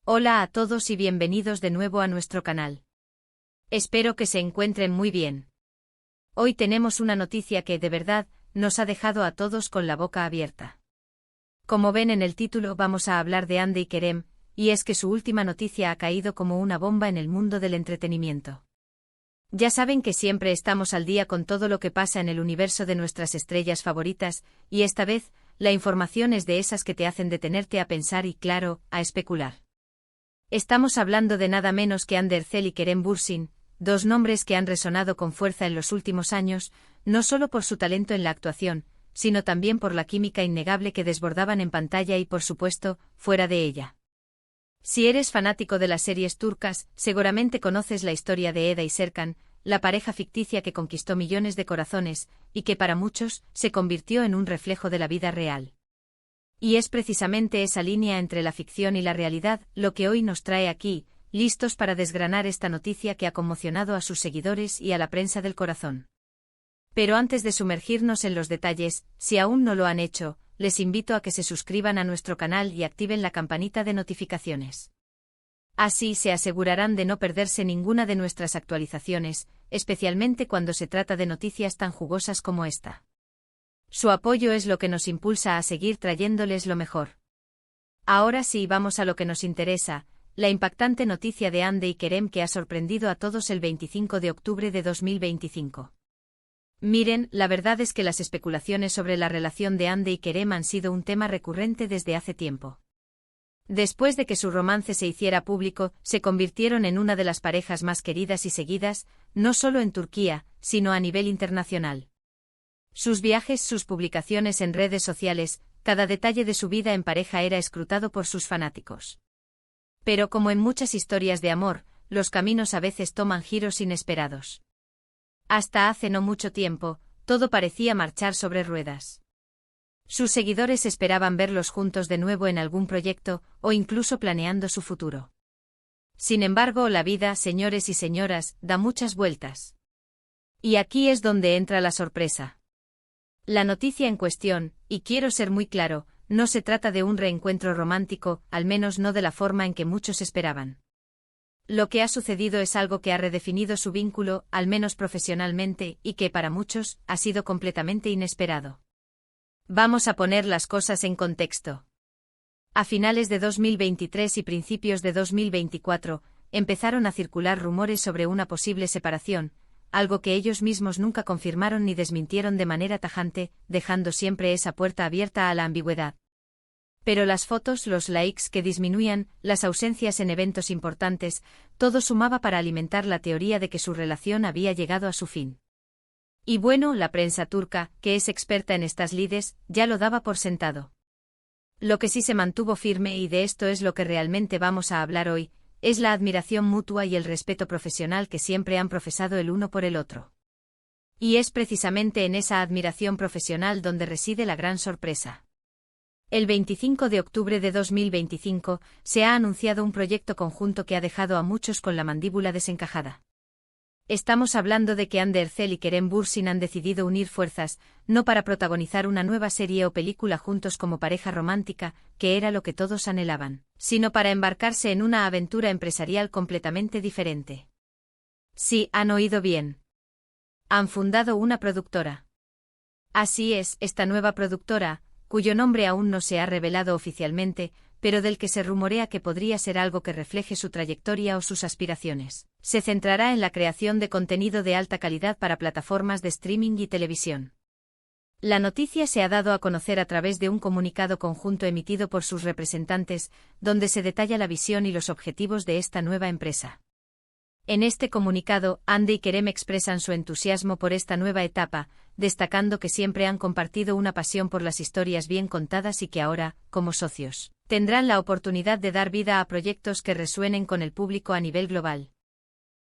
Hola a todos y bienvenidos de nuevo a nuestro canal. Espero que se encuentren muy bien. Hoy tenemos una noticia que, de verdad, nos ha dejado a todos con la boca abierta. Como ven en el título, vamos a hablar de Hande y Kerem, y es que su última noticia ha caído como una bomba en el mundo del entretenimiento. Ya saben que siempre estamos al día con todo lo que pasa en el universo de nuestras estrellas favoritas, y esta vez, la información es de esas que te hacen detenerte a pensar y, claro, a especular. Estamos hablando de nada menos que Hande Erçel y Kerem Bürsin, dos nombres que han resonado con fuerza en los últimos años, no solo por su talento en la actuación, sino también por la química innegable que desbordaban en pantalla y, por supuesto, fuera de ella. Si eres fanático de las series turcas, seguramente conoces la historia de Eda y Serkan, la pareja ficticia que conquistó millones de corazones, y que para muchos se convirtió en un reflejo de la vida real. Y es precisamente esa línea entre la ficción y la realidad lo que hoy nos trae aquí, listos para desgranar esta noticia que ha conmocionado a sus seguidores y a la prensa del corazón. Pero antes de sumergirnos en los detalles, si aún no lo han hecho, les invito a que se suscriban a nuestro canal y activen la campanita de notificaciones. Así se asegurarán de no perderse ninguna de nuestras actualizaciones, especialmente cuando se trata de noticias tan jugosas como esta. Su apoyo es lo que nos impulsa a seguir trayéndoles lo mejor. Ahora sí, vamos a lo que nos interesa, la impactante noticia de Hande y Kerem que ha sorprendido a todos el 25 de octubre de 2025. Miren, la verdad es que las especulaciones sobre la relación de Hande y Kerem han sido un tema recurrente desde hace tiempo. Después de que su romance se hiciera público, se convirtieron en una de las parejas más queridas y seguidas, no solo en Turquía, sino a nivel internacional. Sus viajes, sus publicaciones en redes sociales, cada detalle de su vida en pareja era escrutado por sus fanáticos. Pero como en muchas historias de amor, los caminos a veces toman giros inesperados. Hasta hace no mucho tiempo, todo parecía marchar sobre ruedas. Sus seguidores esperaban verlos juntos de nuevo en algún proyecto, o incluso planeando su futuro. Sin embargo, la vida, señores y señoras, da muchas vueltas. Y aquí es donde entra la sorpresa. La noticia en cuestión, y quiero ser muy claro, no se trata de un reencuentro romántico, al menos no de la forma en que muchos esperaban. Lo que ha sucedido es algo que ha redefinido su vínculo, al menos profesionalmente, y que para muchos ha sido completamente inesperado. Vamos a poner las cosas en contexto. A finales de 2023 y principios de 2024, empezaron a circular rumores sobre una posible separación, algo que ellos mismos nunca confirmaron ni desmintieron de manera tajante, dejando siempre esa puerta abierta a la ambigüedad. Pero las fotos, los likes que disminuían, las ausencias en eventos importantes, todo sumaba para alimentar la teoría de que su relación había llegado a su fin. Y bueno, la prensa turca, que es experta en estas lides, ya lo daba por sentado. Lo que sí se mantuvo firme, y de esto es lo que realmente vamos a hablar hoy, es la admiración mutua y el respeto profesional que siempre han profesado el uno por el otro. Y es precisamente en esa admiración profesional donde reside la gran sorpresa. El 25 de octubre de 2025 se ha anunciado un proyecto conjunto que ha dejado a muchos con la mandíbula desencajada. Estamos hablando de que Hande Erçel y Kerem Bürsin han decidido unir fuerzas, no para protagonizar una nueva serie o película juntos como pareja romántica, que era lo que todos anhelaban, sino para embarcarse en una aventura empresarial completamente diferente. Sí, han oído bien. Han fundado una productora. Así es, esta nueva productora, cuyo nombre aún no se ha revelado oficialmente, pero del que se rumorea que podría ser algo que refleje su trayectoria o sus aspiraciones, se centrará en la creación de contenido de alta calidad para plataformas de streaming y televisión. La noticia se ha dado a conocer a través de un comunicado conjunto emitido por sus representantes, donde se detalla la visión y los objetivos de esta nueva empresa. En este comunicado, Hande y Kerem expresan su entusiasmo por esta nueva etapa, destacando que siempre han compartido una pasión por las historias bien contadas y que ahora, como socios, tendrán la oportunidad de dar vida a proyectos que resuenen con el público a nivel global.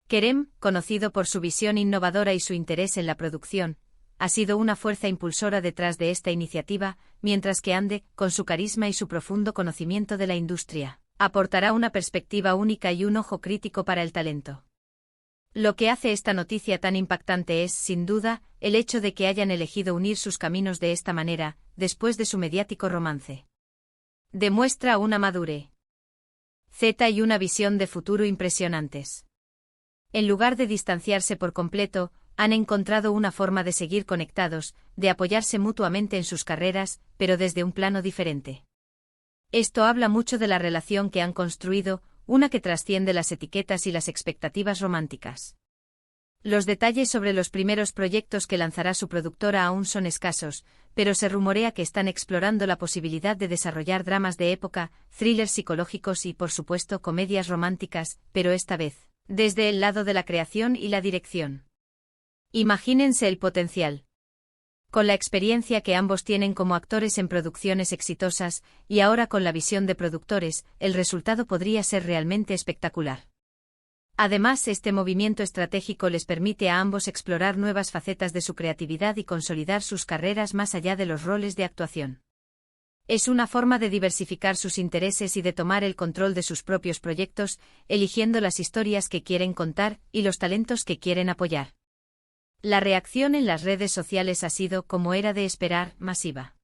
Kerem, conocido por su visión innovadora y su interés en la producción, ha sido una fuerza impulsora detrás de esta iniciativa, mientras que Hande, con su carisma y su profundo conocimiento de la industria, aportará una perspectiva única y un ojo crítico para el talento. Lo que hace esta noticia tan impactante es, sin duda, el hecho de que hayan elegido unir sus caminos de esta manera, después de su mediático romance. Demuestra una madurez Z y una visión de futuro impresionantes. En lugar de distanciarse por completo, han encontrado una forma de seguir conectados, de apoyarse mutuamente en sus carreras, pero desde un plano diferente. Esto habla mucho de la relación que han construido, una que trasciende las etiquetas y las expectativas románticas. Los detalles sobre los primeros proyectos que lanzará su productora aún son escasos, pero se rumorea que están explorando la posibilidad de desarrollar dramas de época, thrillers psicológicos y, por supuesto, comedias románticas, pero esta vez, desde el lado de la creación y la dirección. Imagínense el potencial. Con la experiencia que ambos tienen como actores en producciones exitosas, y ahora con la visión de productores, el resultado podría ser realmente espectacular. Además, este movimiento estratégico les permite a ambos explorar nuevas facetas de su creatividad y consolidar sus carreras más allá de los roles de actuación. Es una forma de diversificar sus intereses y de tomar el control de sus propios proyectos, eligiendo las historias que quieren contar y los talentos que quieren apoyar. La reacción en las redes sociales ha sido, como era de esperar, masiva.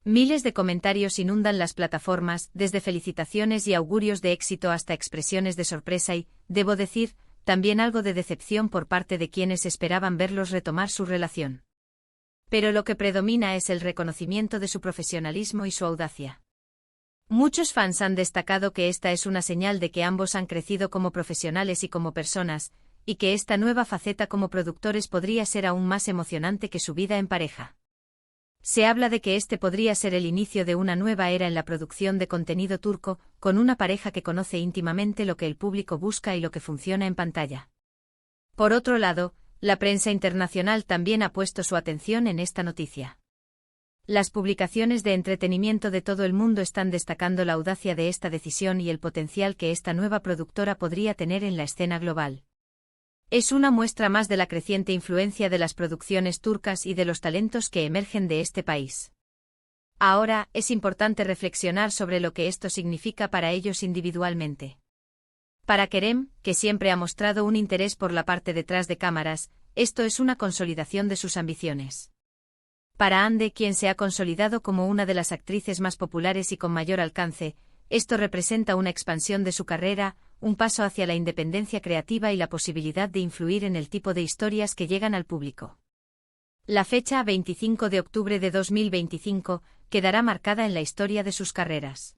Miles de comentarios inundan las plataformas, desde felicitaciones y augurios de éxito hasta expresiones de sorpresa y, debo decir, también algo de decepción por parte de quienes esperaban verlos retomar su relación. Pero lo que predomina es el reconocimiento de su profesionalismo y su audacia. Muchos fans han destacado que esta es una señal de que ambos han crecido como profesionales y como personas, y que esta nueva faceta como productores podría ser aún más emocionante que su vida en pareja. Se habla de que este podría ser el inicio de una nueva era en la producción de contenido turco, con una pareja que conoce íntimamente lo que el público busca y lo que funciona en pantalla. Por otro lado, la prensa internacional también ha puesto su atención en esta noticia. Las publicaciones de entretenimiento de todo el mundo están destacando la audacia de esta decisión y el potencial que esta nueva productora podría tener en la escena global. Es una muestra más de la creciente influencia de las producciones turcas y de los talentos que emergen de este país. Ahora, es importante reflexionar sobre lo que esto significa para ellos individualmente. Para Kerem, que siempre ha mostrado un interés por la parte detrás de cámaras, esto es una consolidación de sus ambiciones. Para Hande, quien se ha consolidado como una de las actrices más populares y con mayor alcance, esto representa una expansión de su carrera, un paso hacia la independencia creativa y la posibilidad de influir en el tipo de historias que llegan al público. La fecha 25 de octubre de 2025 quedará marcada en la historia de sus carreras.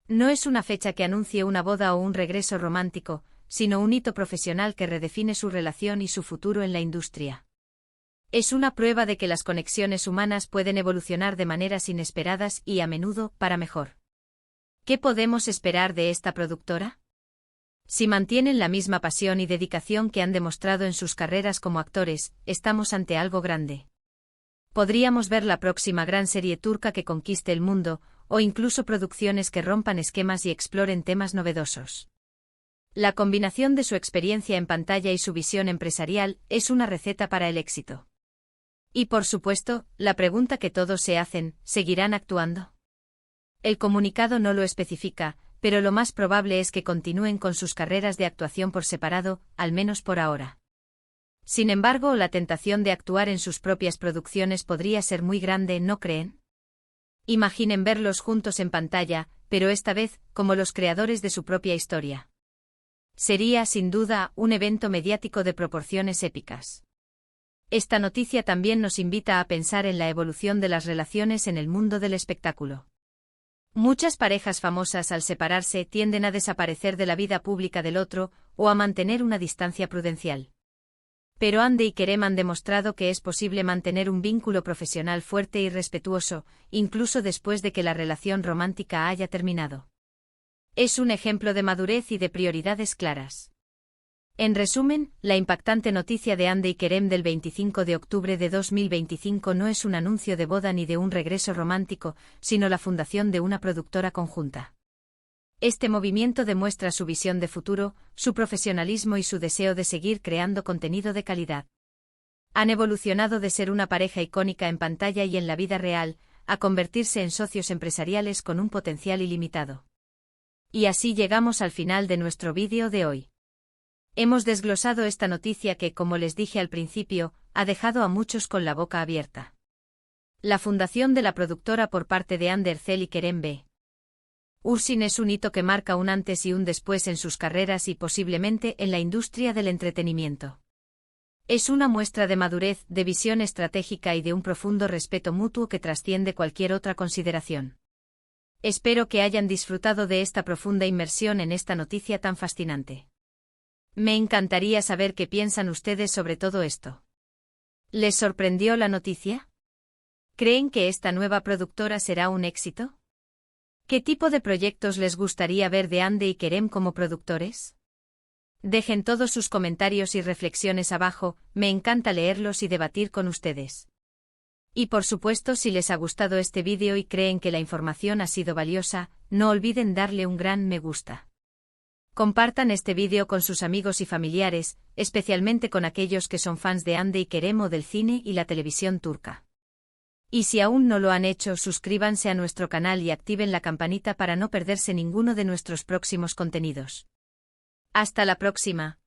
No es una fecha que anuncie una boda o un regreso romántico, sino un hito profesional que redefine su relación y su futuro en la industria. Es una prueba de que las conexiones humanas pueden evolucionar de maneras inesperadas y, a menudo, para mejor. ¿Qué podemos esperar de esta productora? Si mantienen la misma pasión y dedicación que han demostrado en sus carreras como actores, estamos ante algo grande. Podríamos ver la próxima gran serie turca que conquiste el mundo, o incluso producciones que rompan esquemas y exploren temas novedosos. La combinación de su experiencia en pantalla y su visión empresarial es una receta para el éxito. Y por supuesto, la pregunta que todos se hacen, ¿seguirán actuando? El comunicado no lo especifica, pero lo más probable es que continúen con sus carreras de actuación por separado, al menos por ahora. Sin embargo, la tentación de actuar en sus propias producciones podría ser muy grande, ¿no creen? Imaginen verlos juntos en pantalla, pero esta vez, como los creadores de su propia historia. Sería, sin duda, un evento mediático de proporciones épicas. Esta noticia también nos invita a pensar en la evolución de las relaciones en el mundo del espectáculo. Muchas parejas famosas al separarse tienden a desaparecer de la vida pública del otro, o a mantener una distancia prudencial. Pero Hande y Kerem han demostrado que es posible mantener un vínculo profesional fuerte y respetuoso, incluso después de que la relación romántica haya terminado. Es un ejemplo de madurez y de prioridades claras. En resumen, la impactante noticia de Hande y Kerem del 25 de octubre de 2025 no es un anuncio de boda ni de un regreso romántico, sino la fundación de una productora conjunta. Este movimiento demuestra su visión de futuro, su profesionalismo y su deseo de seguir creando contenido de calidad. Han evolucionado de ser una pareja icónica en pantalla y en la vida real, a convertirse en socios empresariales con un potencial ilimitado. Y así llegamos al final de nuestro vídeo de hoy. Hemos desglosado esta noticia que, como les dije al principio, ha dejado a muchos con la boca abierta. La fundación de la productora por parte de Hande Erçel y Kerem B. Ursin es un hito que marca un antes y un después en sus carreras y posiblemente en la industria del entretenimiento. Es una muestra de madurez, de visión estratégica y de un profundo respeto mutuo que trasciende cualquier otra consideración. Espero que hayan disfrutado de esta profunda inmersión en esta noticia tan fascinante. Me encantaría saber qué piensan ustedes sobre todo esto. ¿Les sorprendió la noticia? ¿Creen que esta nueva productora será un éxito? ¿Qué tipo de proyectos les gustaría ver de Ande y Kerem como productores? Dejen todos sus comentarios y reflexiones abajo, me encanta leerlos y debatir con ustedes. Y por supuesto, si les ha gustado este vídeo y creen que la información ha sido valiosa, no olviden darle un gran me gusta. Compartan este vídeo con sus amigos y familiares, especialmente con aquellos que son fans de Ande y Kerem o del cine y la televisión turca. Y si aún no lo han hecho, suscríbanse a nuestro canal y activen la campanita para no perderse ninguno de nuestros próximos contenidos. Hasta la próxima.